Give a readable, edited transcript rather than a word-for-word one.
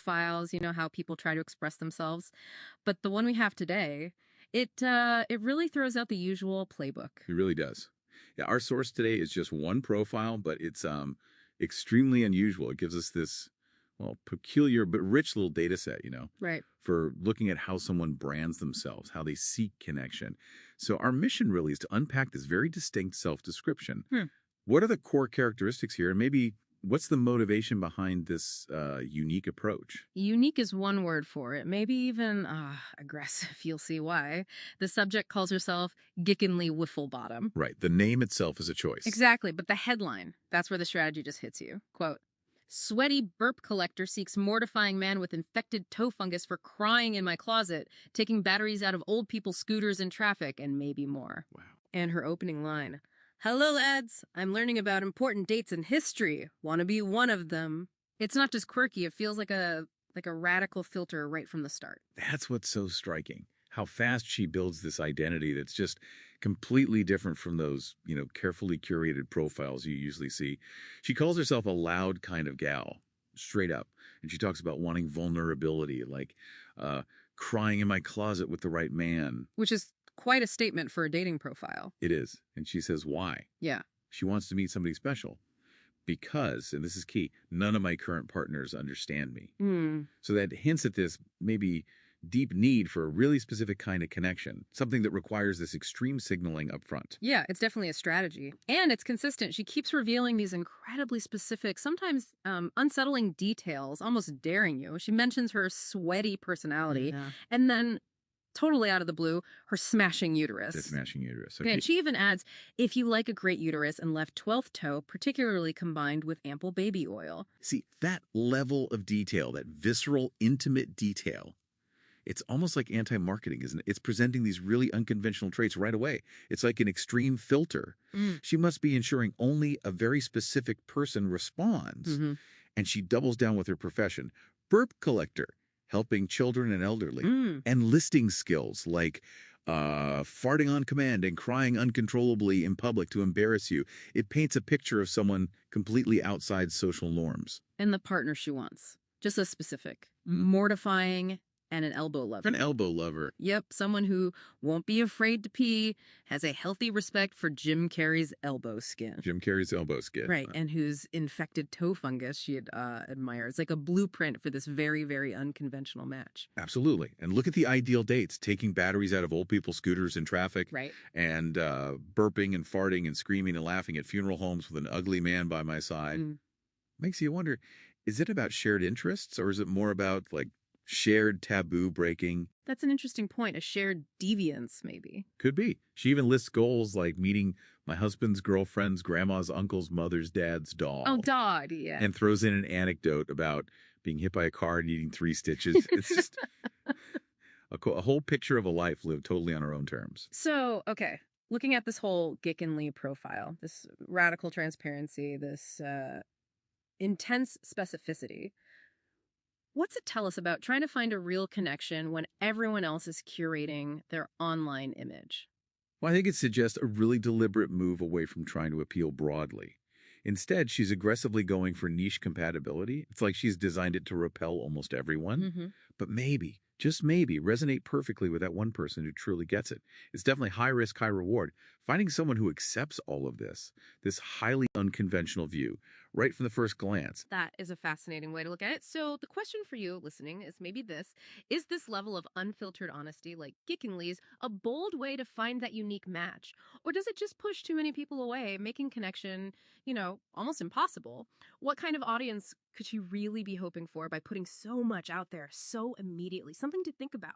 profiles, you know, how people try to express themselves. But the one we have today, it really throws out the usual playbook. It really does. Yeah, our source today is just one profile, but it's extremely unusual. It gives us this, well, peculiar but rich little data set, Right. for looking at how someone brands themselves, how they seek connection. So our mission really is to unpack this very distinct self-description. What are the core characteristics here? And maybe what's the motivation behind this unique approach? Unique is one word for it. Maybe even aggressive. You'll see why. The subject calls herself Ghickenleigh Whifflebottom. Right. The name itself is a choice. Exactly. But the headline, that's where the strategy just hits you. Quote, "Sweaty burp collector seeks mortifying man with infected toe fungus for crying in my closet, taking batteries out of old people's scooters in traffic, and maybe more." Wow. And her opening line, "Hello, lads. I'm learning about important dates in history. Want to be one of them." It's not just quirky. It feels like a radical filter right from the start. That's what's so striking. How fast she builds this identity that's just completely different from those, carefully curated profiles you usually see. She calls herself a loud kind of gal, straight up. And she talks about wanting vulnerability, like crying in my closet with the right man. Which is quite a statement for a dating profile. It is. And she says why. Yeah. She wants to meet somebody special. Because, and this is key, none of my current partners understand me. So that hints at this maybe deep need for a really specific kind of connection, something that requires this extreme signaling up front. Yeah, it's definitely a strategy. And it's consistent. She keeps revealing these incredibly specific, sometimes unsettling details, almost daring you. She mentions her sweaty personality, and then, totally out of the blue, her smashing uterus. The smashing uterus. Okay. And she even adds, "If you like a great uterus and left 12th toe, particularly combined with ample baby oil." See, that level of detail, that visceral, intimate detail, it's almost like anti-marketing, isn't it? It's presenting these really unconventional traits right away. It's like an extreme filter. She must be ensuring only a very specific person responds. And she doubles down with her profession. Burp collector, helping children and elderly, and listing skills like farting on command and crying uncontrollably in public to embarrass you. It paints a picture of someone completely outside social norms. And the partner she wants, just as specific, mortifying, and an elbow lover. An elbow lover. Yep, someone who won't be afraid to pee, has a healthy respect for Jim Carrey's elbow skin. Jim Carrey's elbow skin. Right, and whose infected toe fungus she admires. Like a blueprint for this very, very unconventional match. Absolutely. And look at the ideal dates, taking batteries out of old people's scooters in traffic. Right. And burping and farting and screaming and laughing at funeral homes with an ugly man by my side. Makes you wonder, is it about shared interests or is it more about shared taboo breaking? That's an interesting point. A shared deviance, maybe. Could be. She even lists goals like meeting my husband's girlfriend's grandma's uncle's mother's dad's dog. Oh, dog, yeah. And throws in an anecdote about being hit by a car and needing 3 stitches. It's just a whole picture of a life lived totally on her own terms. So, okay, looking at this whole Ghickenleigh profile, this radical transparency, this intense specificity, what's it tell us about trying to find a real connection when everyone else is curating their online image? Well, I think it suggests a really deliberate move away from trying to appeal broadly. Instead, she's aggressively going for niche compatibility. It's like she's designed it to repel almost everyone. But maybe, just maybe, resonate perfectly with that one person who truly gets it. It's definitely high risk, high reward. Finding someone who accepts all of this highly unconventional view, right from the first glance. That is a fascinating way to look at it. So the question for you listening is maybe this: is this level of unfiltered honesty, like Ghickenleigh's, a bold way to find that unique match? Or does it just push too many people away, making connection, almost impossible? What kind of audience could she really be hoping for by putting so much out there so immediately? Something to think about.